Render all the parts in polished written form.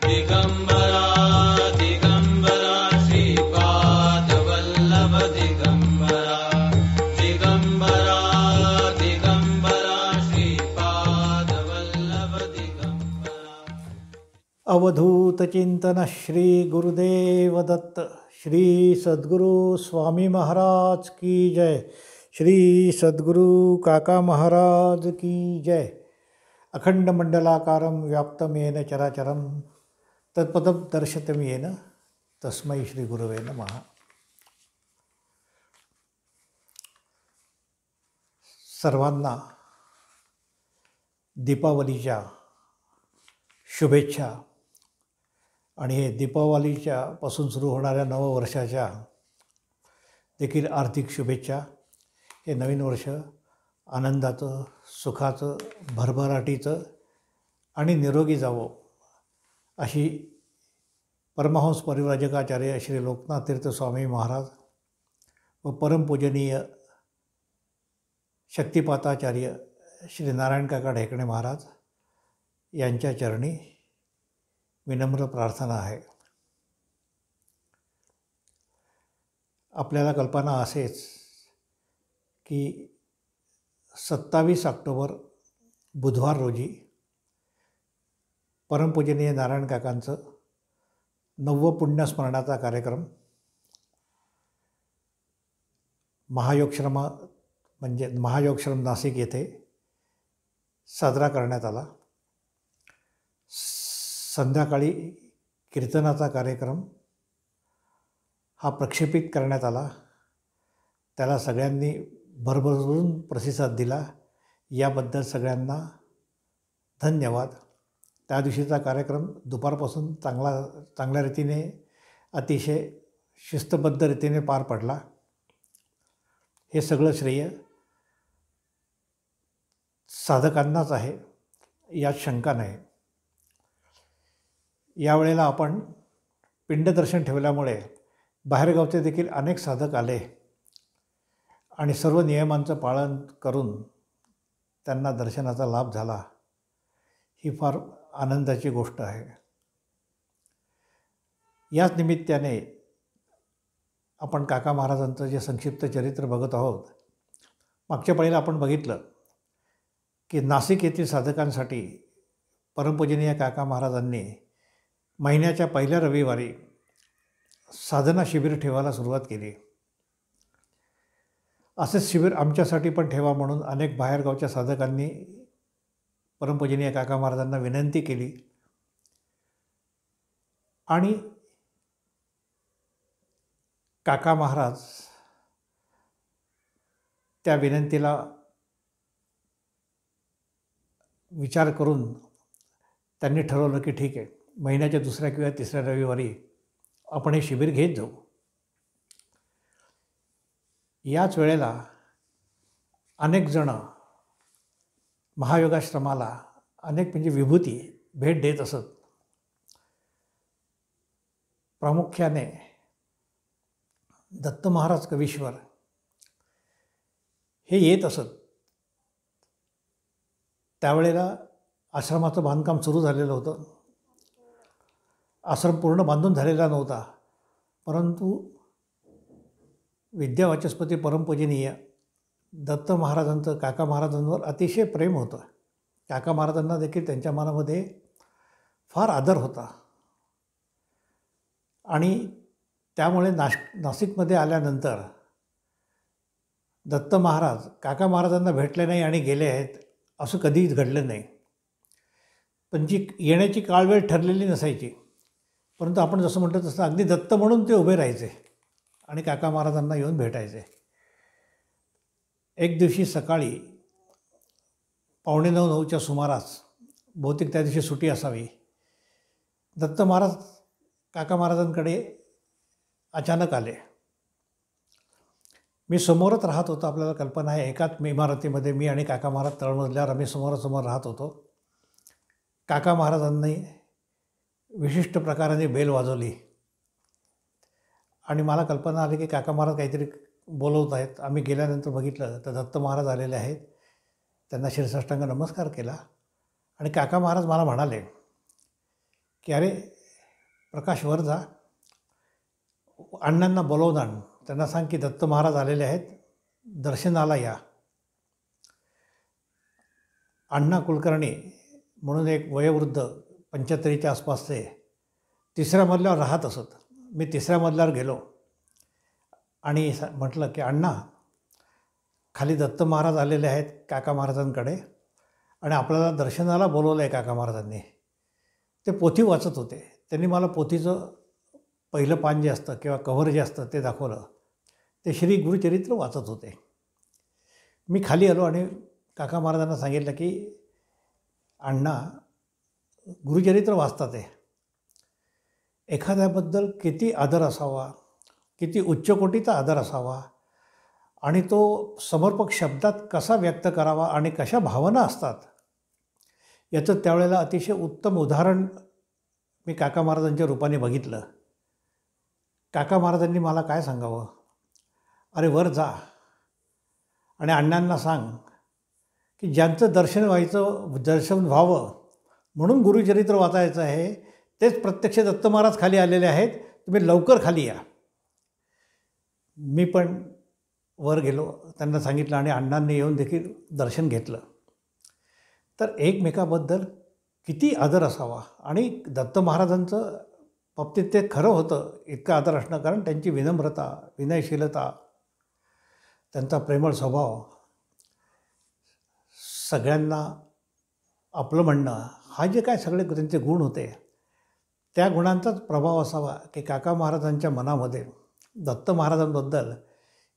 दिगंबरा दिगंबरा श्रीपाद वल्लभ दिगंबरा दिगंबरा दिगंबरा श्रीपाद वल्लभ दिगंबरा। अवधूत चिंतन श्री गुरुदेव दत्त। श्री सद्गुरु स्वामी महाराज की जय। श्री सद्गुरु काका महाराज की जय। अखंड मंडलाकारं व्याप्तं येन चराचरं तत्पदं दर्शितं येन तस्मै श्री गुरवे नमः। सर्वांना दीपावलीच्या शुभेच्छा आणि हे दीपावलीच्या पासून सुरू होणाऱ्या नववर्षाच्या देखील आर्थिक शुभेच्छा। हे नवीन वर्ष आनंदाचं, सुखाचं, भरभराटीचं आणि निरोगी जावो अशी परमहंस परिव्राजकाचार्य श्री लोकनाथ तीर्थ स्वामी महाराज व परमपूजनीय शक्तिपाताचार्य श्री नारायण काका ढेकणे महाराज यांच्या चरणी विनम्र प्रार्थना आहे। आपल्याला कल्पना असेच की 27 ऑक्टोबर बुधवार रोजी परमपूजनीय नारायण काकांचं 9वं पुण्यस्मरणाचा कार्यक्रम महायोगश्रम नाशिक येथे साजरा करण्यात आला। संध्याकाळी कीर्तनाचा कार्यक्रम हा प्रक्षेपित करण्यात आला। त्याला सगळ्यांनी भरभरून प्रतिसाद दिला, याबद्दल सगळ्यांना धन्यवाद। त्या दिवशीचा कार्यक्रम दुपारपासून चांगल्या रीतीने, अतिशय शिस्तबद्ध रीतीने पार पडला। हे सगळं श्रेय साधकांनाच आहे, यात शंका नाही। यावेळेला आपण पिंडदर्शन ठेवल्यामुळे बाहेरगावचे देखील अनेक साधक आले आणि सर्व नियमांचं पालन करून त्यांना दर्शनाचा लाभ झाला। ही फार आनंदाची गोष्ट आहे। याच निमित्ताने आपण काका महाराजांचं जे संक्षिप्त चरित्र बघत आहोत। मागच्या पाळीला आपण बघितलं की नाशिक येथील साधकांसाठी परमपूजनीय काका महाराजांनी महिन्याच्या पहिल्या रविवारी साधना शिबिर ठेवायला सुरुवात केली। असेच शिबिर आमच्यासाठी पण ठेवा म्हणून अनेक बाहेरगावच्या साधकांनी परमपूजनीय काका महाराजांना विनंती केली आणि काका महाराज त्या विनंतीला विचार करून त्यांनी ठरवलं की ठीक आहे, महिन्याच्या दुसऱ्या किंवा तिसऱ्या रविवारी आपण हे शिबिर घेत जाऊ। याच वेळेला अनेक जण महायोगाश्रमाला अनेक म्हणजे विभूती भेट देत असत। प्रामुख्याने दत्त महाराज कवीश्वर हे येत असत। त्यावेळेला आश्रमाचं बांधकाम सुरू झालेलं होतं। आश्रम पूर्ण बांधून झालेला नव्हता, परंतु विद्यावाचस्पती परमपूजनीय दत्त महाराजांचं काका महाराजांवर अतिशय प्रेम होतं। काका महाराजांना देखील त्यांच्या मनामध्ये फार आदर होता आणि त्यामुळे नाशिकमध्ये आल्यानंतर दत्त महाराज काका महाराजांना भेटले नाही आणि गेले आहेत असं कधीच घडलं नाही। पण जी येण्याची काळवेळ ठरलेली नसायची, परंतु आपण जसं म्हणतो तसं अगदी दत्त म्हणून ते उभे राहायचे आणि काका महाराजांना येऊन भेटायचे। एक दिवशी सकाळी 8:45-9च्या सुमारास, बहुतेक त्या दिवशी सुट्टी असावी, दत्त महाराज काका महाराजांकडे अचानक आले। मी समोरच राहत होतो, आपल्याला कल्पना आहे एकाच इमारतीमध्ये मी आणि काका महाराज तळमजल्यावर आम्ही समोरासमोर राहत होतो। काका महाराजांनी विशिष्ट प्रकाराने बेल वाजवली आणि मला कल्पना आली की काका महाराज काहीतरी बोलवत आहेत। आम्ही गेल्यानंतर बघितलं तर दत्त महाराज आलेले आहेत। त्यांना शिरसाष्टांग नमस्कार केला आणि काका महाराज मला म्हणाले की अरे प्रकाश वर जा, अण्णांना बोलवून आण, त्यांना सांग की दत्त महाराज आलेले आहेत, दर्शनाला या. अण्णा कुलकर्णी म्हणून एक वयोवृद्ध 75च्या आसपासचे 3ऱ्या मजल्यावर राहत असत. मी 3ऱ्या मजल्यावर गेलो आणि म्हटलं की अण्णा, खाली दत्त महाराज आलेले आहेत काका महाराजांकडे आणि आपल्याला दर्शनाला बोलवलं आहे काका महाराजांनी. ते पोथी वाचत होते. त्यांनी मला पोथीचं पहिलं पान जे असतं किंवा कव्हर जे असतं ते दाखवलं. ते श्री गुरुचरित्र वाचत होते. मी खाली आलो आणि काका महाराजांना सांगितलं की अण्णा, गुरुचरित्र वाचतात आहे, एखाद्याबद्दल किती आदर असावा, किती उच्च कोटीचा आदर असावा आणि तो समर्पक शब्दात कसा व्यक्त करावा आणि कशा भावना असतात याचं त्यावेळेला अतिशय उत्तम उदाहरण मी काका महाराजांच्या रूपाने बघितलं. काका महाराजांनी मला काय सांगावं, अरे वर जा आणि अण्णांना सांग की ज्यांचं दर्शन व्हावं म्हणून गुरुचरित्र वाचायचं आहे, तेच प्रत्यक्ष दत्त महाराज खाली आलेले आहेत, तुम्ही लवकर खाली या. मी पण वर गेलो, त्यांना सांगितलं आणि अण्णांनी येऊन देखील दर्शन घेतलं. तर एकमेकाबद्दल किती आदर असावा आणि दत्त महाराजांचं बाबतीत ते खरं होतं इतका आदर असणं, कारण त्यांची विनम्रता, विनयशीलता, त्यांचा प्रेमळ स्वभाव, सगळ्यांना आपलं म्हणणं, हा जे काय सगळे त्यांचे गुण होते, त्या गुणांचाच प्रभाव असावा की काका महाराजांच्या मनामध्ये दत्त महाराजांबद्दल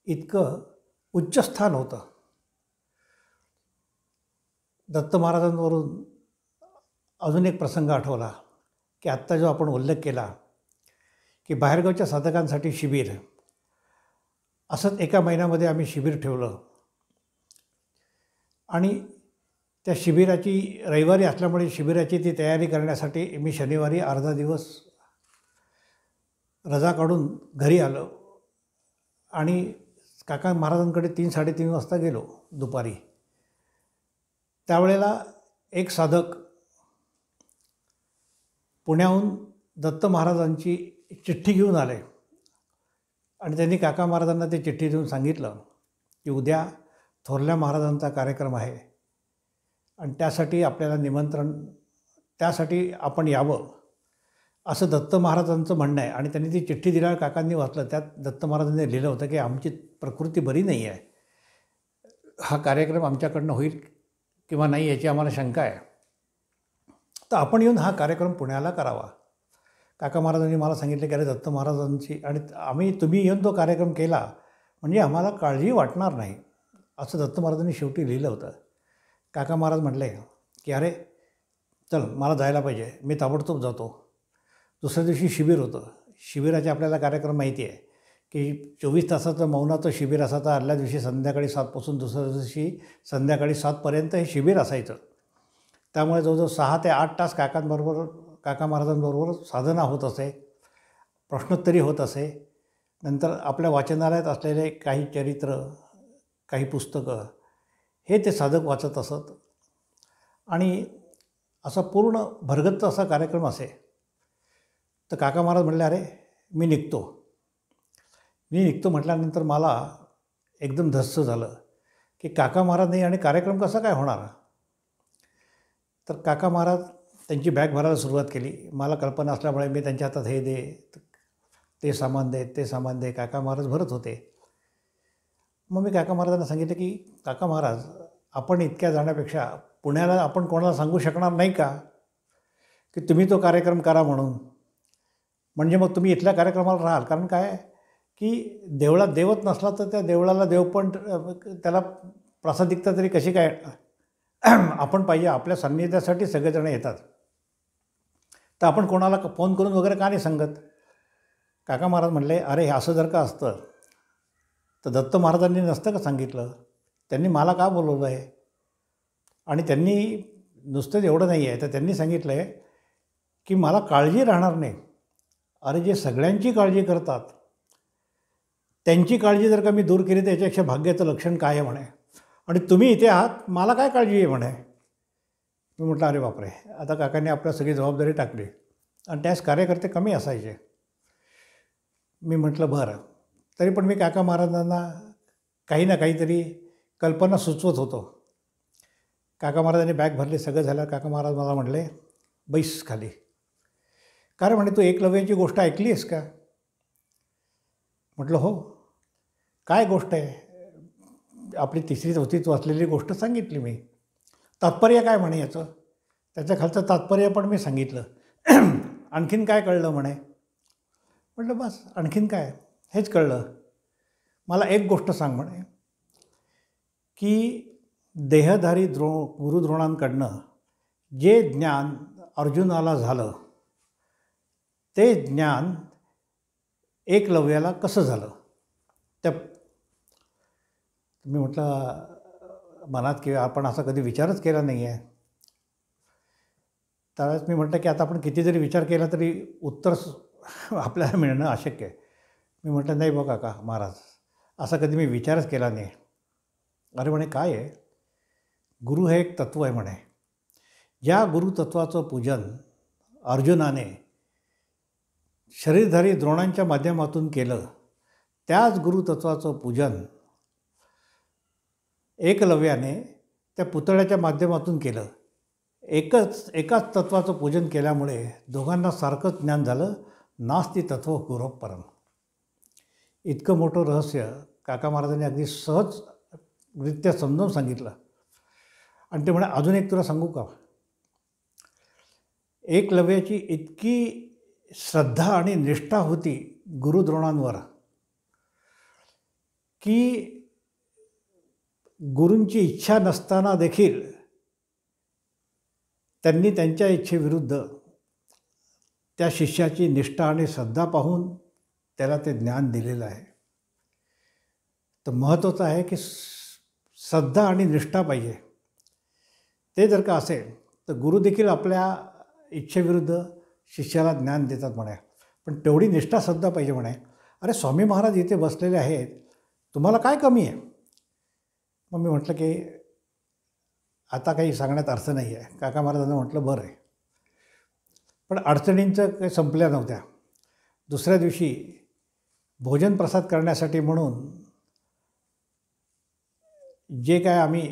इतकं उच्च स्थान होतं. दत्त महाराजांवरून अजून एक प्रसंग आठवला की आत्ता जो आपण उल्लेख केला की बाहेरगावच्या साधकांसाठी शिबिर, असंच एका महिन्यामध्ये आम्ही शिबिर ठेवलं आणि त्या शिबिराची रविवारी असल्यामुळे शिबिराची ती तयारी करण्यासाठी मी शनिवारी अर्धा दिवस रजा काढून घरी आलो आणि काका महाराजांकडे 3-3:30 वाजता गेलो दुपारी. त्यावेळेला एक साधक पुण्याहून दत्त महाराजांची चिठ्ठी घेऊन आले आणि त्यांनी काका महाराजांना ती चिठ्ठी देऊन सांगितलं की उद्या थोरल्या महाराजांचा कार्यक्रम आहे आणि त्यासाठी आपल्याला निमंत्रण, त्यासाठी आपण यावं, असं दत्त महाराजांचं म्हणणं आहे. आणि त्यांनी ती चिठ्ठी दिल्यावर काकांनी वाचलं. त्यात दत्त महाराजांनी लिहिलं होतं की आमची प्रकृती बरी नाही आहे, हा कार्यक्रम आमच्याकडनं होईल किंवा नाही याची आम्हाला शंका आहे, तर आपण येऊन हा कार्यक्रम पुण्याला करावा. काका महाराजांनी मला सांगितलं की अरे दत्त महाराजांची आणि तुम्ही येऊन तो कार्यक्रम केला म्हणजे आम्हाला काळजी वाटणार नाही, असं दत्त महाराजांनी शेवटी लिहिलं होतं. काका महाराज म्हटले की अरे चल, मला जायला पाहिजे, मी ताबडतोब जातो. दुसऱ्या दिवशी शिबिर होतं. शिबिराचे आपल्याला कार्यक्रम माहिती आहे की 24 तासाचं मौनाचं शिबिर असायचं. आदल्या दिवशी संध्याकाळी 7 पासून दुसऱ्या दिवशी संध्याकाळी 7 हे शिबिर असायचं. त्यामुळे जवळजवळ 6 ते 8 तास काका महाराजांबरोबर साधना होत असे, प्रश्नोत्तरी होत असे. नंतर आपल्या वाचनालयात असलेले काही चरित्र, काही पुस्तकं हे ते साधक वाचत असत आणि असा पूर्ण भरगच्च असा कार्यक्रम असे. तर काका महाराज म्हणले अरे मी निघतो म्हटल्यानंतर मला एकदम धस्स झालं की काका महाराज नाही आणि कार्यक्रम कसा काय होणार. तर काका महाराज त्यांची बॅग भरायला सुरुवात केली. मला कल्पना असल्यामुळे मी त्यांच्या हातात हे दे, ते सामान दे, काका महाराज भरत होते. मग मी काका महाराजांना सांगितलं की काका महाराज, आपण इतक्या जाण्यापेक्षा पुण्याला आपण कोणाला सांगू शकणार नाही का की तुम्ही तो कार्यक्रम करा म्हणून, म्हणजे मग तुम्ही इथल्या कार्यक्रमाला राहाल. कारण काय की देवळात देवत नसला तर त्या देवळाला देवपण, त्याला प्रासादिकता तरी कशी काय आपण पाहिजे. आपल्या सान्निध्यासाठी सगळेजण येतात, तर आपण कोणाला फोन करून वगैरे का नाही सांगत. काका महाराज म्हणले अरे हे असं जर का असतं तर दत्त महाराजांनी नसतं का सांगितलं, त्यांनी मला का बोलवलं आहे. आणि त्यांनी नुसतंच एवढं नाही आहे, तर त्यांनी सांगितलं आहे की मला काळजी राहणार नाही. अरे जे सगळ्यांची काळजी करतात त्यांची काळजी जर का मी दूर केली तर याच्यापेक्षा भाग्याचं लक्षण काय आहे म्हणे. आणि तुम्ही इथे आहात, मला काय काळजी आहे म्हणे. मी म्हटलं अरे बापरे, आता काकांनी आपल्या सगळी जबाबदारी टाकली. आणि त्यास कार्यकर्ते कमी असायचे. मी म्हटलं बरं. तरी पण मी काका महाराजांना काही ना काहीतरी कल्पना सुचवत होतो. काका महाराजांनी बॅग भरली, सगळं झालं. काका महाराज मला म्हटले, बैस खाली. कारण म्हणे तू एकलव्याची गोष्ट ऐकली आहेस का? म्हटलं हो. काय गोष्ट आहे? आपली 3री-4थीत वाचलेली गोष्ट सांगितली मी. तात्पर्य काय म्हणे याचं? त्याच्या खालचं तात्पर्य पण मी सांगितलं. आणखीन काय कळलं म्हणे? म्हटलं बस आणखीन काय, हेच कळलं. मला एक गोष्ट सांग म्हणे, की देहधारी गुरुद्रोणांकडनं जे ज्ञान अर्जुनाला झालं ते ज्ञान एकलव्याला कसं झालं? त्या मी म्हटलं मनात किंवा आपण असा कधी विचारच केला नाही आहे. त्यावेळेस मी म्हटलं की आता आपण किती जरी विचार केला तरी उत्तर आपल्याला मिळणं अशक्य आहे. मी म्हटलं नाही बघा काका महाराज, असा कधी मी विचारच केला नाही. अरे म्हणे काय आहे? गुरु हे एक तत्त्व आहे म्हणे. ज्या गुरुतत्वाचं पूजन अर्जुनाने शरीरधारी द्रोणांच्या माध्यमातून केलं, त्याच गुरुतत्वाचं पूजन एकलव्याने त्या पुतळ्याच्या माध्यमातून केलं. एकाच तत्त्वाचं पूजन केल्यामुळे दोघांना सारखंच ज्ञान झालं. नास्ति तत्व गुरव परम. इतकं मोठं रहस्य काका महाराजांनी अगदी सहजरित्या समजावून सांगितलं. आणि ते म्हणे अजून एक तुला सांगू का? एकलव्याची इतकी श्रद्धा आणि निष्ठा होती गुरुद्रोणांवर की गुरूंची इच्छा नसताना देखील त्यांनी त्यांच्या इच्छेविरुद्ध त्या शिष्याची निष्ठा आणि श्रद्धा पाहून त्याला ते ज्ञान दिलेलं आहे. तर महत्त्वाचं आहे की श्रद्धा आणि निष्ठा पाहिजे. ते जर का असेल तर गुरु देखील आपल्या इच्छेविरुद्ध शिष्याला ज्ञान देतात म्हणे. पण तेवढी निष्ठा श्रद्धा पाहिजे म्हणे. अरे स्वामी महाराज इथे बसलेले आहेत, तुम्हाला काय कमी आहे? मग मी म्हटलं की आता काही सांगण्यात अर्थ नाही आहे. काका महाराजांना म्हटलं बरं आहे. पण अडचणींचं काही संपल्या नव्हत्या. दुसऱ्या दिवशी भोजन प्रसाद करण्यासाठी म्हणून जे काय आम्ही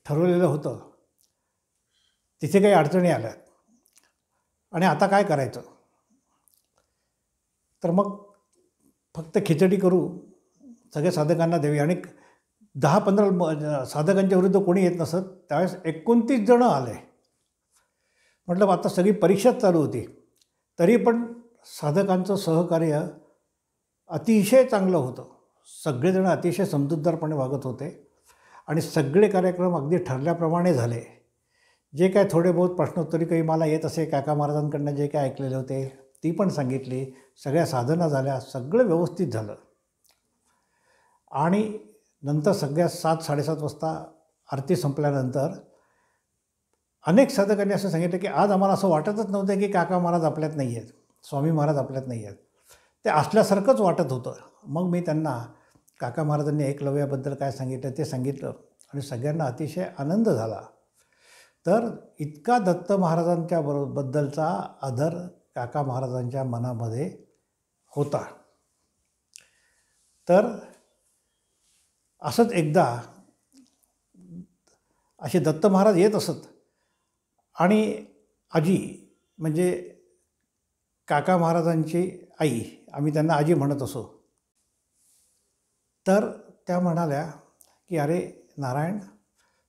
ठरवलेलं होतं तिथे काही अडचणी आल्या आणि आता काय करायचं? तर मग फक्त खिचडी करू, सगळ्या साधकांना देवी. आणि 10-15 साधकांच्या विरुद्ध कोणी येत नसत. त्यावेळेस 29 जणं आले. म्हटलं आता सगळी परीक्षाच चालू होती, तरी पण साधकांचं सहकार्य अतिशय चांगलं होतं. सगळेजण अतिशय समजूतदारपणे वागत होते आणि सगळे कार्यक्रम अगदी ठरल्याप्रमाणे झाले. जे काय थोडे बहुत प्रश्नोत्तरी काही मला येत असे काका महाराजांकडनं जे काय ऐकलेले होते ती पण सांगितली. सगळ्या साधना झाल्या, सगळं व्यवस्थित झालं. आणि नंतर सगळ्या 7-7:30 वाजता आरती संपल्यानंतर अनेक साधकांनी असं सांगितलं की आज आम्हाला असं वाटतच नव्हतं की काका महाराज आपल्यात नाही आहेत, स्वामी महाराज आपल्यात नाही आहेत. ते असल्यासारखंच वाटत होतं. मग मी त्यांना काका महाराजांनी एकलव्याबद्दल काय सांगितलं ते सांगितलं आणि सगळ्यांना अतिशय आनंद झाला. तर इतका दत्त महाराजांच्या बद्दलचा आदर काका महाराजांच्या मनामध्ये होता. तर असंच एकदा असे दत्त महाराज येत असत आणि आजी म्हणजे काका महाराजांची आई, आम्ही त्यांना आजी म्हणत असो. तर त्या म्हणाल्या की अरे नारायण,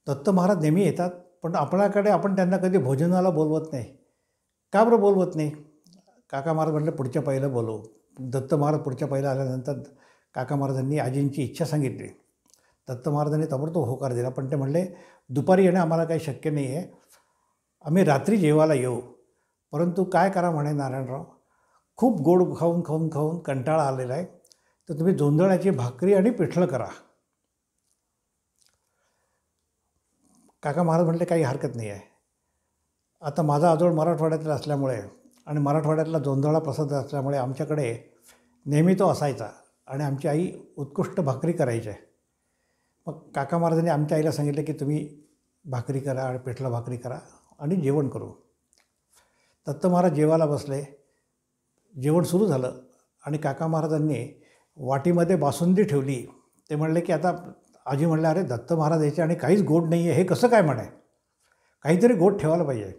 दत्त महाराज नेहमी येतात पण आपल्याकडे आपण त्यांना कधी भोजनाला बोलवत नाही. का बरं बोलवत नाही? काका महाराज म्हटलं पुढच्या पहिलं बोलवू. दत्त महाराज पुढच्या पहिलं आल्यानंतर काका महाराजांनी आजींची इच्छा सांगितली. दत्त महाराजांनी ताबडतोब होकार दिला. पण ते म्हणले दुपारी येणं आम्हाला काही शक्य नाही आहे, आम्ही रात्री जेवायला येऊ. परंतु काय करा म्हणे नारायणराव, खूप गोड खाऊन खाऊन खाऊन कंटाळा आलेला आहे, तर तुम्ही जोंधळ्याची भाकरी आणि पिठलं करा. काका महाराज म्हटले काही हरकत नाही आहे. आता माझा आजोळ मराठवाड्यातला असल्यामुळे आणि मराठवाड्यातला जोंधळा प्रसिद्ध असल्यामुळे आमच्याकडे नेहमी तो असायचा आणि आमची आई उत्कृष्ट भाकरी करायची आहे. मग काका महाराजांनी आमच्या आईला सांगितलं की तुम्ही भाकरी करा आणि पिठलं भाकरी करा आणि जेवण करू. दत्त महाराज जेवायला बसले. जेवण सुरू झालं आणि काका महाराजांनी वाटीमध्ये बासुंदी ठेवली. ते म्हणले की आता आजी म्हणले, अरे दत्त महाराज यायचे आणि काहीच गोड नाही आहे, हे कसं काय म्हणे, काहीतरी गोड ठेवायला पाहिजे.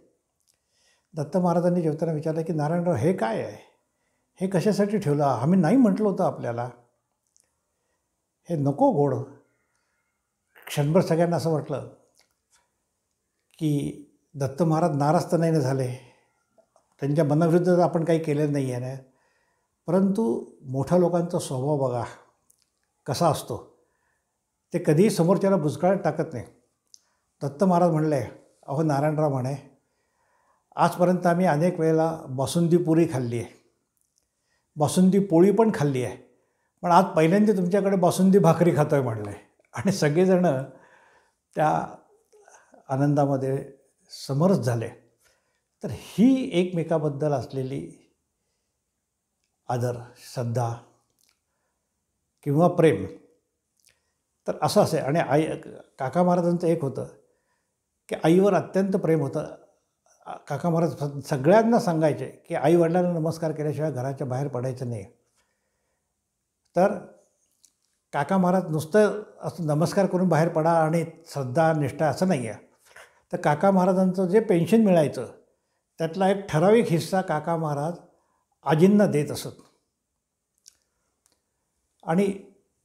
दत्त महाराजांनी जेवताना विचारलं की नारायणराव हे काय आहे, हे कशासाठी ठेवलं, आम्ही नाही म्हटलं होतं आपल्याला, हे नको गोड. क्षणभर सगळ्यांना असं वाटलं की दत्त महाराज नाराज तर नाही ना झाले, त्यांच्या मनाविरुद्ध तर आपण काही केलेलं नाही आहे ना. परंतु मोठ्या लोकांचा स्वभाव बघा कसा असतो, ते कधीही समोरच्याला बुचकाळत टाकत नाही. दत्त महाराज म्हणले, अहो नारायणराव म्हणे, आजपर्यंत आम्ही अनेक वेळेला बासुंदी पुरी खाल्ली आहे, बासुंदी पोळी पण खाल्ली आहे, पण आज पहिल्यांदा तुमच्याकडे बासुंदी भाकरी खातो आहे म्हणले. आणि सगळेजणं त्या आनंदामध्ये समरस झाले. तर ही एकमेकाबद्दल असलेली आदर, श्रद्धा किंवा प्रेम तर असं असे. आणि काका महाराजांचं एक होतं की आईवर अत्यंत प्रेम होतं. काका महाराज सगळ्यांना सांगायचे की आईवडिलांना नमस्कार केल्याशिवाय घराच्या बाहेर पडायचं नाही. तर काका महाराज नुसतं असं नमस्कार करून बाहेर पडा आणि श्रद्धा निष्ठा असं नाही आहे. तर काका महाराजांचं जे पेन्शन मिळायचं त्यातला एक ठराविक हिस्सा काका महाराज आजींना देत असत. आणि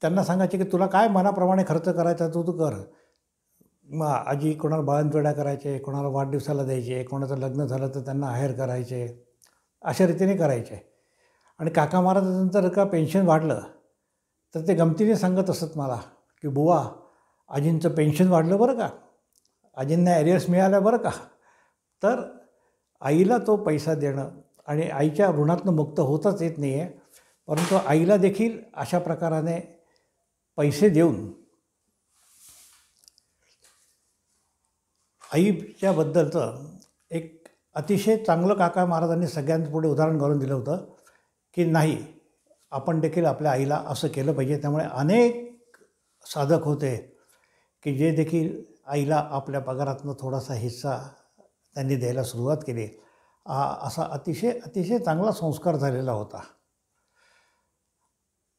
त्यांना सांगायचे की तुला काय मनाप्रमाणे खर्च करायचा तू कर. मग आजी कोणाला बाळंतविडा करायचे, कोणाला वाढदिवसाला द्यायचे, कोणाचं लग्न झालं तर त्यांना आहेर करायचे, अशा रीतीने करायचे. आणि काका महाराजांचं जर का पेन्शन वाढलं तर ते गमतीने सांगत असत मला की बुवा आजींचं पेन्शन वाढलं बरं का, आजींना एरियर्स मिळाल्या बरं का. तर आईला तो पैसा देणं आणि आईच्या ऋणातनं मुक्त होताच येत नाही आहे, परंतु आईला देखील अशा प्रकाराने पैसे देऊन आईच्याबद्दलचं एक अतिशय चांगलं काका महाराजांनी सगळ्यांपुढे उदाहरण घालून दिलं होतं की नाही, आपण देखील आपल्या आईला असं केलं पाहिजे. त्यामुळे अनेक साधक होते की जे देखील आईला आपल्या पगारातनं थोडासा हिस्सा त्यांनी द्यायला सुरुवात केली. असा अतिशय अतिशय चांगला संस्कार झालेला होता.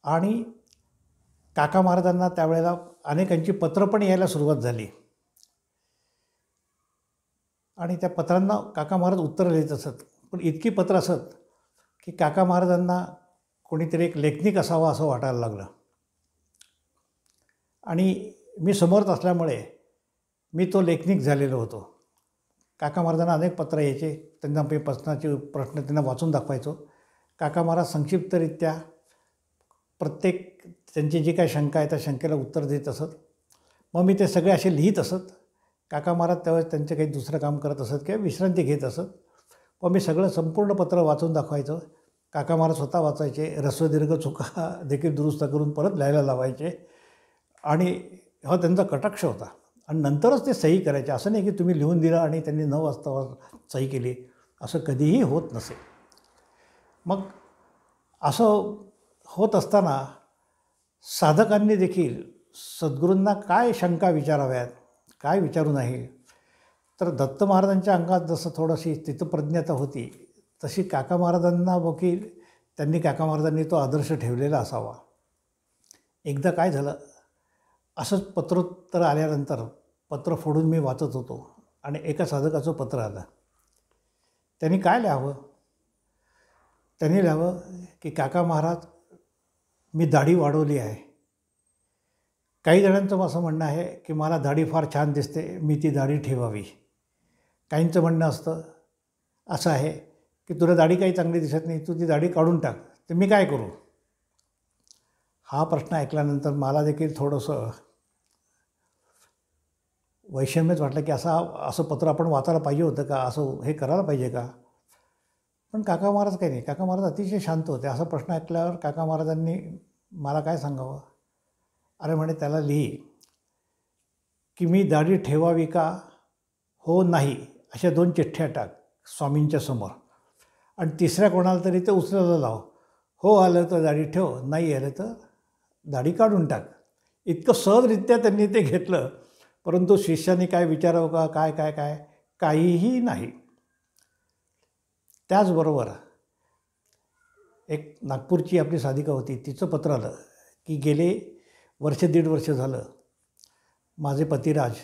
आणि काका महाराजांना त्यावेळेला अनेकांची पत्रं पण यायला सुरुवात झाली. आणि त्या पत्रांना काका महाराज उत्तरं लिहित असत. पण इतकी पत्रं असत की काका महाराजांना कोणीतरी एक लेखनिक असावा असं वाटायला लागलं. आणि मी समोरच असल्यामुळे मी तो लेखनिक झालेलो होतो. काका महाराजांना अनेक पत्र यायचे, त्यांना मी प्रश्न त्यांना वाचून दाखवायचो. काका महाराज संक्षिप्तरित्या प्रत्येक त्यांची जी काही शंका आहे त्या शंकेला उत्तर देत असत. मग मी ते सगळे असे लिहित असत. काका महाराज त्यावेळेस त्यांचे काही दुसरं काम करत असत किंवा विश्रांती घेत असत. पण मी सगळं संपूर्ण पत्र वाचून दाखवायचं. काका महाराज स्वतः वाचायचे, ऱ्हस्व चुका देखील दुरुस्त करून परत लिहायला लावायचे. आणि हा त्यांचा कटाक्ष होता. आणि नंतरच ते सही करायचे. असं नाही की तुम्ही लिहून दिलं आणि त्यांनी न वाचता सही केली, असं कधीही होत नसे. मग असं होत असताना साधकांनी देखील सद्गुरूंना काय शंका विचाराव्यात, काय विचारू नाही. तर दत्त महाराजांच्या अंगात जसं थोडीशी स्थितप्रज्ञता होती तशी काका महाराजांना वकील काका महाराजांनी तो आदर्श ठेवलेला असावा. एकदा काय झालं, असंच पत्रोत्तर आल्यानंतर पत्र फोडून मी वाचत होतो आणि एका साधकाचं पत्र आलं. त्यांनी काय लिहावं, त्यांनी लिहावं की काका महाराज मी दाढी वाढवली आहे. काही जणांचं असं म्हणणं आहे की मला दाढी फार छान दिसते, मी ती दाढी ठेवावी. काहींचं म्हणणं असं आहे की तुला दाढी काही चांगली दिसत नाही, तू ती दाढी काढून टाक, तर मी काय करू. हा प्रश्न ऐकल्यानंतर मला देखील थोडंसं वैषम्यच वाटलं की असं पत्र आपण वाचायला पाहिजे होतं का, असं हे करायला पाहिजे का. पण काका महाराज काही नाही, काका महाराज अतिशय शांत होते. असा प्रश्न ऐकल्यावर काका महाराजांनी मला काय सांगावं, अरे म्हणे त्याला लिही की मी दाढी ठेवावी का हो नाही अशा 2 चिठ्ठ्या टाक स्वामींच्या समोर आणि तिसऱ्या कोणाला तरी ते उचलायला लाव. हो आलं तर दाढी ठेव, नाही आलं तर दाढी काढून टाक. इतकं सहजरित्या त्यांनी ते घेतलं. परंतु शिष्याने काय विचारावं का, काय काय काय काहीही नाही. त्याचबरोबर एक नागपूरची आपली साधिका होती, तिचं पत्र आलं की गेले दीड वर्ष झालं माझे पतिराज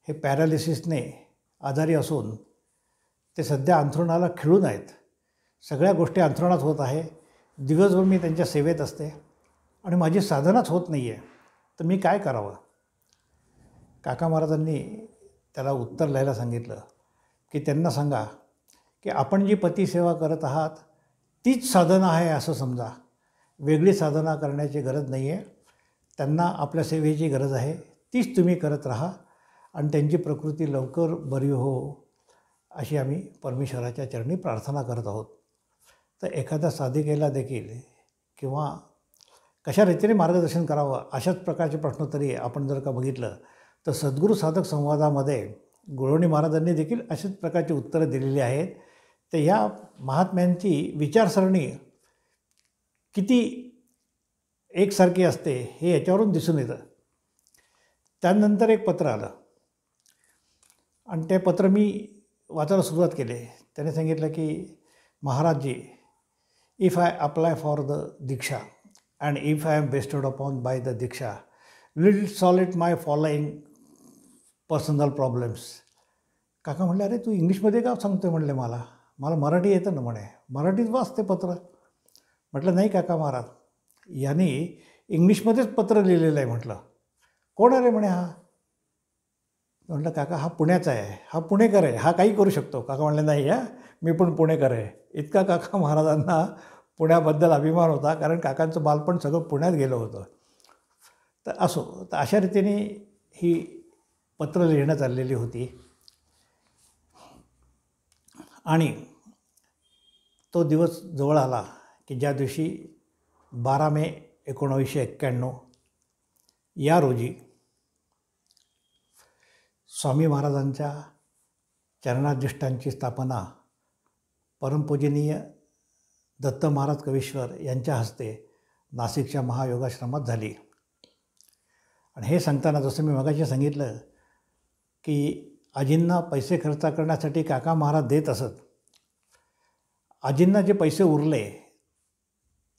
हे पॅरालिसिसने आजारी असून ते सध्या अंथरुणाला खिळून आहेत. सगळ्या गोष्टी अंथरुणात होत आहे. दिवसभर मी त्यांच्या सेवेत असते आणि माझी साधनाच होत नाही आहे. तर मी काय करावं? काका महाराजांनी त्याला उत्तर लिहायला सांगितलं की त्यांना सांगा की आपण जी पतिसेवा करत आहात तीच साधना आहे असं समजा. वेगळी साधना करण्याची गरज नाही आहे. त्यांना आपल्या सेवेची गरज आहे, तीच तुम्ही करत राहा आणि त्यांची प्रकृती लवकर बरी हो अशी आम्ही परमेश्वराच्या चरणी प्रार्थना करत आहोत. तर एखाद्या साधिकेला देखील किंवा कशा रीतीने मार्गदर्शन करावं अशाच प्रकारचे प्रश्न तरी आपण जर का बघितलं तर सद्गुरू साधक संवादामध्ये गुरुवाणी महाराजांनी देखील अशाच प्रकारची उत्तरं दिलेली आहेत. तर ह्या महात्म्यांची विचारसरणी किती एकसारखी असते हे याच्यावरून दिसून येतं. त्यानंतर एक पत्र आलं आणि ते पत्र मी वाचायला सुरुवात केली. त्याने सांगितलं की महाराजजी, if I apply for the diksha and if I am bestowed upon by the diksha will solve my following personal problems. काका म्हणले, अरे तू इंग्लिशमध्ये का सांगतोय म्हणले, मला मराठी येतं ना म्हणे, मराठीत वाचते पत्र. म्हटलं नाही काका महाराज, यांनी इंग्लिशमध्येच पत्र लिहिलेलं आहे. म्हटलं कोण आहे रे म्हणे हा? म्हटलं काका हा पुण्याचा आहे, हा पुणेकर आहे, हा काही करू शकतो. काका म्हणले नाही मी पण पुणेकर आहे. इतका काका महाराजांना पुण्याबद्दल अभिमान होता, कारण काकांचं बालपण सगळं पुण्यात गेलं होतं. तर असो, तर अशा रीतीने ही पत्र लिहिण्यात आलेली होती. आणि तो दिवस जवळ आला की ज्या दिवशी 12 मे 1991 या रोजी स्वामी महाराजांच्या चरणाधिष्ठांची स्थापना परमपूजनीय दत्त महाराज कवीश्वर यांच्या हस्ते नाशिकच्या महायोगाश्रमात झाली. आणि हे सांगताना जसं मी मगाशी सांगितलं की आजींना पैसे खर्च करण्यासाठी काका महाराज देत असत. आजींना जे पैसे उरले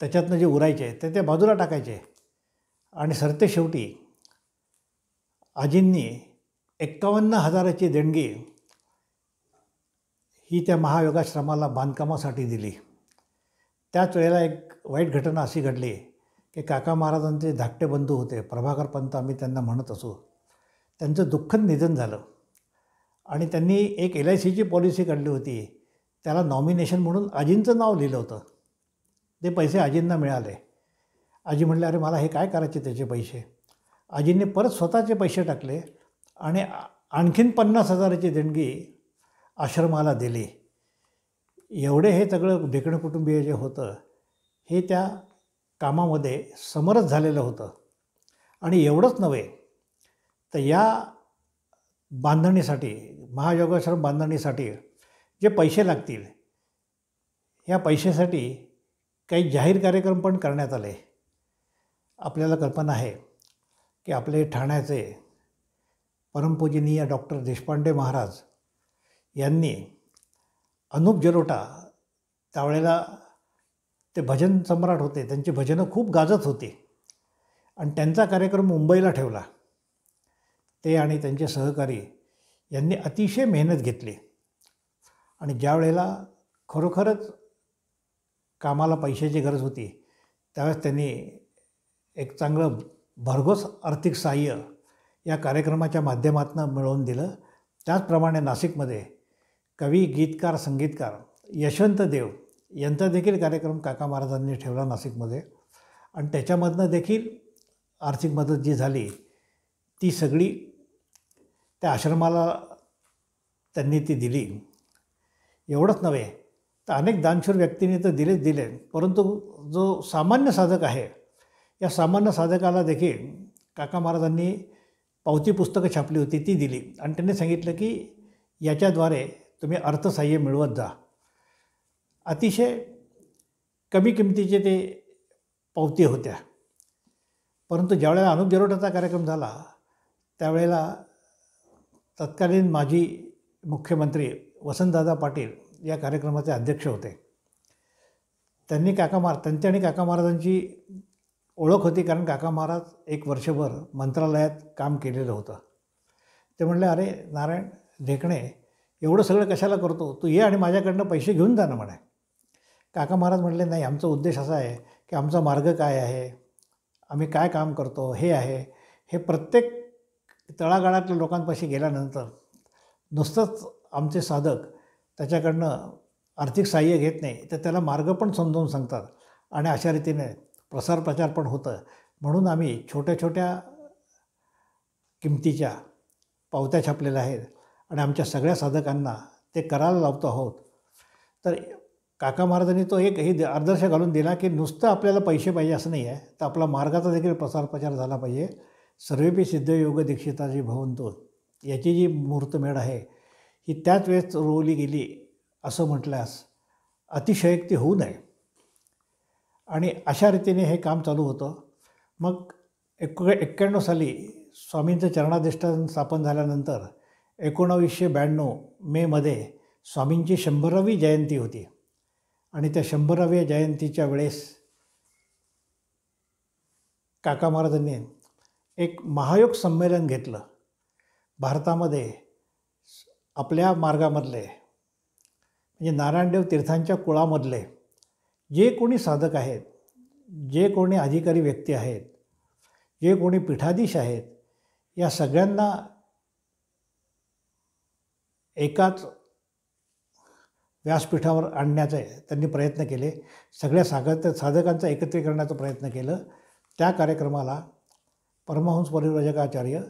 त्याच्यातनं जे उरायचे ते बाजूला टाकायचे आणि सरते शेवटी आजींनी 51,000ची देणगी ही त्या महायोगाश्रमाला बांधकामासाठी दिली. त्याच वेळेला एक वाईट घटना अशी घडली की काका महाराजांचे धाकटे बंधू होते, प्रभाकर पंत आम्ही त्यांना म्हणत असू, त्यांचं दुःखद निधन झालं. आणि त्यांनी एक LICची पॉलिसी काढली होती, त्याला नॉमिनेशन म्हणून आजींचं नाव लिहिलं होतं. ते पैसे आजींना मिळाले. आजी म्हणले, अरे मला हे काय करायचे त्याचे पैसे? आजींनी परत स्वतःचे पैसे टाकले आणि आणखीन 50,000ची देणगी आश्रमाला दिली. एवढे हे सगळं ढेकणे कुटुंबीय जे होतं हे त्या कामामध्ये समरस झालेलं होतं. आणि एवढंच नव्हे तर या बांधणीसाठी, महायोगाश्रम बांधणीसाठी जे पैसे लागतील ह्या पैशासाठी काही जाहीर कार्यक्रम पण करण्यात आले. आपल्याला कल्पना आहे की आपले ठाण्याचे परमपूजनीय डॉक्टर देशपांडे महाराज यांनी अनुप जलोटा, त्यावेळेला ते भजन सम्राट होते, त्यांची भजनं खूप गाजत होती आणि त्यांचा कार्यक्रम मुंबईला ठेवला. ते आणि त्यांचे सहकारी यांनी अतिशय मेहनत घेतली आणि ज्या वेळेला खरोखरच कामाला पैशाची गरज होती त्यावेळेस त्यांनी एक चांगलं भरघोस आर्थिक सहाय्य या कार्यक्रमाच्या माध्यमातून मिळवून दिलं. त्याचप्रमाणे नाशिकमध्ये कवी, गीतकार, संगीतकार यशवंत देव यांचा देखील कार्यक्रम काका महाराजांनी ठेवला नाशिकमध्ये आणि त्याच्यामधनं देखील आर्थिक मदत जी झाली ती सगळी त्या आश्रमाला त्यांनी ती दिली. एवढंच नव्हे तर अनेक दानशूर व्यक्तींनी तर दिले, परंतु जो सामान्य साधक आहे या सामान्य साधकाला देखील काका महाराजांनी पावती पुस्तकं छापली होती ती दिली आणि त्यांनी सांगितलं की याच्याद्वारे तुम्ही अर्थसहाय्य मिळवत जा. अतिशय कमी किमतीचे ते पावती होत्या. परंतु ज्यावेळेला अनुप जलोटाचा कार्यक्रम झाला त्यावेळेला तत्कालीन माजी मुख्यमंत्री वसंतदादा पाटील या कार्यक्रमाचे अध्यक्ष होते. त्यांची आणि काका महाराजांची ओळख होती, कारण काका महाराज एक वर्षभर मंत्रालयात काम केलेलं होतं. ते म्हणले, अरे नारायण ढेकणे, एवढं सगळं कशाला करतो, तू ये आणि माझ्याकडनं पैसे घेऊन जा ना म्हणे. काका महाराज म्हणले, नाही, आमचा उद्देश असा आहे की आमचा मार्ग काय आहे, आम्ही काय काम करतो हे आहे. हे प्रत्येक तळागाळातल्या लोकांपाशी गेल्यानंतर नुसतंच आमचे साधक त्याच्याकडनं आर्थिक साहाय्य घेत नाही, तर त्याला मार्ग पण समजावून सांगतात आणि अशा रीतीने प्रसार प्रचार पण होतं. म्हणून आम्ही छोट्या छोट्या किमतीच्या पावत्या छापलेल्या आहेत आणि आमच्या सगळ्या साधकांना ते करायला लावतो आहोत. तर काका महाराजांनी तो एक ही आदर्श घालून दिला की नुसतं आपल्याला पैसे पाहिजे असं नाही आहे, तर आपला मार्गाचा देखील प्रसार प्रचार झाला पाहिजे. सर्वेपी सिद्धयोग दीक्षिताजी भवंतो, याची जी मुहूर्तमेढ आहे ही त्याच वेळेस रोवली गेली असं म्हटल्यास अतिशयोक्ती होऊ नये. आणि अशा रीतीने हे काम चालू होतं. मग 1991 साली स्वामींचं चरणाधिष्ठान स्थापन झाल्यानंतर 1992 मेमध्ये स्वामींची 100वी जयंती होती आणि त्या 100व्या जयंतीच्या वेळेस काका महाराजांनी एक महायोग संमेलन घेतलं. भारतामध्ये आपल्या मार्गामधले म्हणजे नारायणदेव तीर्थांच्या कुळामधले जे कोणी साधक आहेत, जे कोणी अधिकारी व्यक्ती आहेत, जे कोणी पीठाधीश आहेत, या सगळ्यांना एकाच व्यासपीठावर आणण्याचे त्यांनी प्रयत्न केले. सगळ्या साधकांचं एकत्रीकरणाचा प्रयत्न केलं. त्या कार्यक्रमाला परमहंस परिव्राजकाचार्य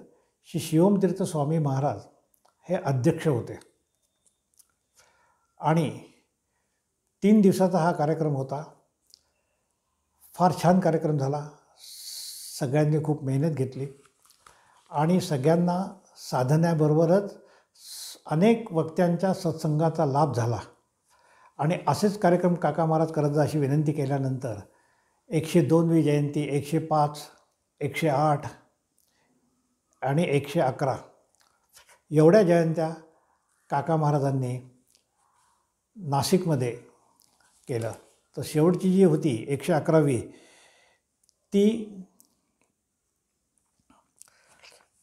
श्री शिवमतीर्थ स्वामी महाराज हे अध्यक्ष होते आणि 3 दिवसाचा हा कार्यक्रम होता. फार छान कार्यक्रम झाला. सगळ्यांनी खूप मेहनत घेतली आणि सगळ्यांना साधण्याबरोबरच अनेक वक्त्यांच्या सत्संगाचा लाभ झाला. आणि असेच कार्यक्रम काका महाराज करत जा अशी विनंती केल्यानंतर 102वी जयंती, 105, 108 आणि 111 एवढ्या जयंत्या काका महाराजांनी नाशिकमध्ये केलं. तर शेवटची जी होती 111वी ती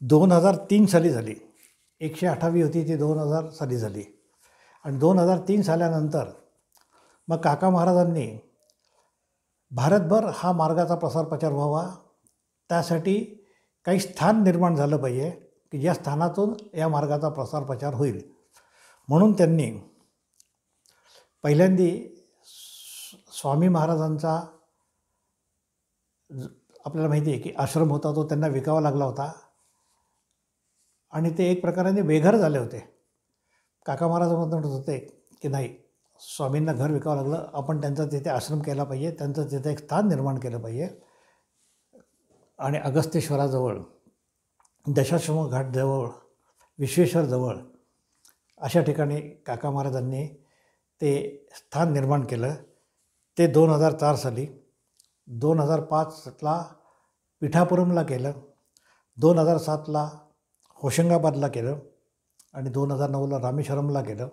2003 साली झाली. 108वी होती ती 2000 साली झाली. आणि 2003 साल्यानंतर मग काका महाराजांनी भारतभर हा मार्गाचा प्रसार प्रचार व्हावा, त्यासाठी काही स्थान निर्माण झालं पाहिजे की ज्या स्थानातून या मार्गाचा प्रसार प्रचार होईल. म्हणून त्यांनी पहिल्यांदी स्वामी महाराजांचा आपल्याला माहिती आहे की आश्रम होता तो त्यांना विकावा लागला होता आणि ते एक प्रकाराने बेघर झाले होते. काका महाराज म्हणत होते की नाही, स्वामींना घर विकावं लागलं, आपण त्यांचा तिथे आश्रम केला पाहिजे, त्यांचं तिथे एक स्थान निर्माण केलं पाहिजे. आणि अगस्तेश्वराजवळ, दशाश्वमेध घाटजवळ, विश्वेश्वरजवळ अशा ठिकाणी काका महाराजांनी ते स्थान निर्माण केलं. ते 2004 साली, 2005ला पिठापुरमला केलं, 2007ला होशंगाबादला केलं आणि 2009ला रामेश्वरमला केलं.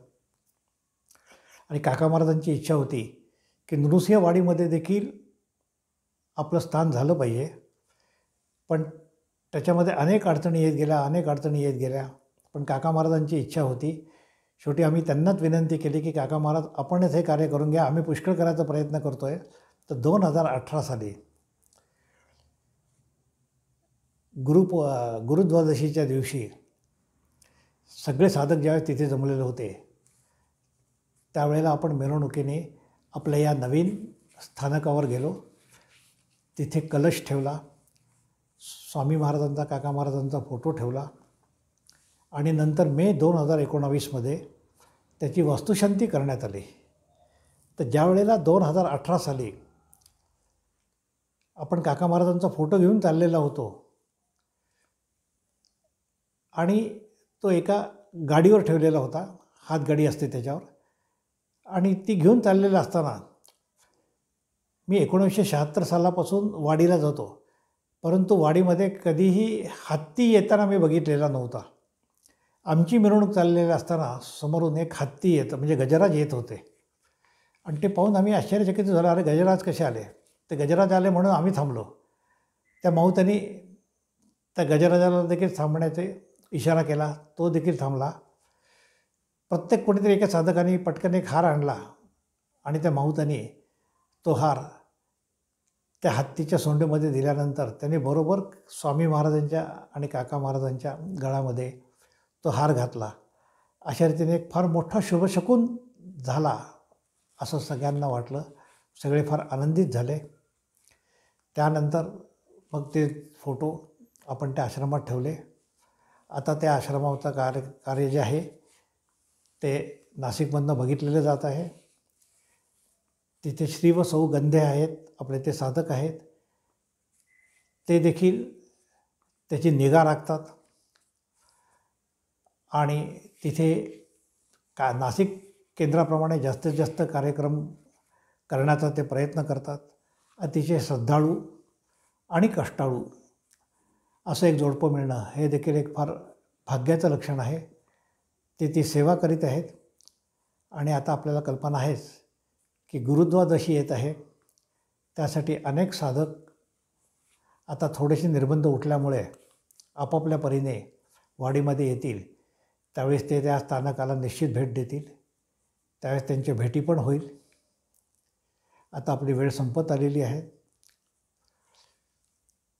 आणि काका महाराजांची इच्छा होती की नृसिंहवाडीमध्ये देखील आपलं स्थान झालं पाहिजे. पण त्याच्यामध्ये अनेक अडचणी येत गेल्या. पण काका महाराजांची इच्छा होती. शेवटी आम्ही त्यांनाच विनंती केली की काका महाराज आपणच हे कार्य करून घ्या, आम्ही पुष्कळ करायचा प्रयत्न करतो आहे. तर 2018 साली गुरुद्वादशीच्या दिवशी सगळे साधक ज्यावेळेस तिथे जमलेले होते, त्यावेळेला आपण मिरवणुकीने आपल्या या नवीन स्थानकावर गेलो. तिथे कलश ठेवला, स्वामी महाराजांचा, काका महाराजांचा फोटो ठेवला आणि नंतर मे 2019मध्ये त्याची वास्तुशांती करण्यात आली. तर ज्या वेळेला 2018 साली आपण काका महाराजांचा फोटो घेऊन चाललेला होतो आणि तो एका गाडीवर ठेवलेला होता, हातगाडी असते त्याच्यावर, आणि ती घेऊन चाललेला असताना मी 1976 सालापासून वाडीला जातो, परंतु वाडीमध्ये कधीही हत्ती येताना मी बघितलेला नव्हता. आमची मिरवणूक चाललेली असताना समोरून एक हत्ती म्हणजे गजराज येत होते आणि ते पाहून आम्ही आश्चर्यचकित झालो, अरे गजराज कसे आले? ते गजराज आले म्हणून आम्ही थांबलो. त्या माऊतांनी त्या गजराजाला देखील थांबण्याचा इशारा केला, तो देखील थांबला. प्रत्येक कुठेतरी एका साधकाने पटकन एक हार आणला आणि त्या माऊतांनी तो हार त्या हत्तीच्या सोंडेमध्ये दिल्यानंतर त्यांनी बरोबर स्वामी महाराजांच्या आणि काका महाराजांच्या गळामध्ये तो हार घातला. अशा रीतीने एक फार मोठा शुभशकून झाला असं सगळ्यांना वाटलं. सगळे फार आनंदित झाले. त्यानंतर मग ते फोटो आपण त्या आश्रमात ठेवले. आता त्या आश्रमाचं कार्य जे आहे ते नाशिकमधनं बघितलेलं जात आहे. तिथे श्री व सौ गंधे आहेत, आपले ते साधक आहेत, ते देखील त्याची निगा राखतात आणि तिथे नाशिक केंद्राप्रमाणे जास्तीत जास्त कार्यक्रम करण्याचा ते प्रयत्न करतात. अतिशय श्रद्धाळू आणि कष्टाळू असं एक जोडपं मिळणं हे देखील एक फार भाग्याचं लक्षण आहे. ते ती सेवा करीत आहेत. आणि आता आपल्याला कल्पना आहेच की गुरुद्वादशी येत आहे. त्यासाठी अनेक साधक आता थोडेसे निर्बंध उठल्यामुळे आपापल्या परीने वाडीमध्ये येतील. त्यावेळेस ते त्या स्थानकाला निश्चित भेट देतील. त्यावेळेस त्यांची भेटी पण होईल. आता आपली वेळ संपत आलेली आहे,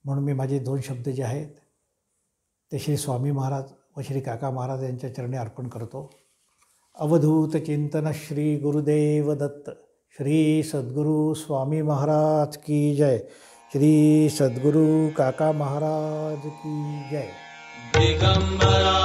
म्हणून मी माझे 2 शब्द जे आहेत ते श्री स्वामी महाराज व श्री काका महाराज यांच्या चरणी अर्पण करतो. अवधूत चिंतन श्री गुरुदेव दत्त. श्री सद्गुरू स्वामी महाराज की जय. श्री सद्गुरू काका महाराज की जय. दिगंबरा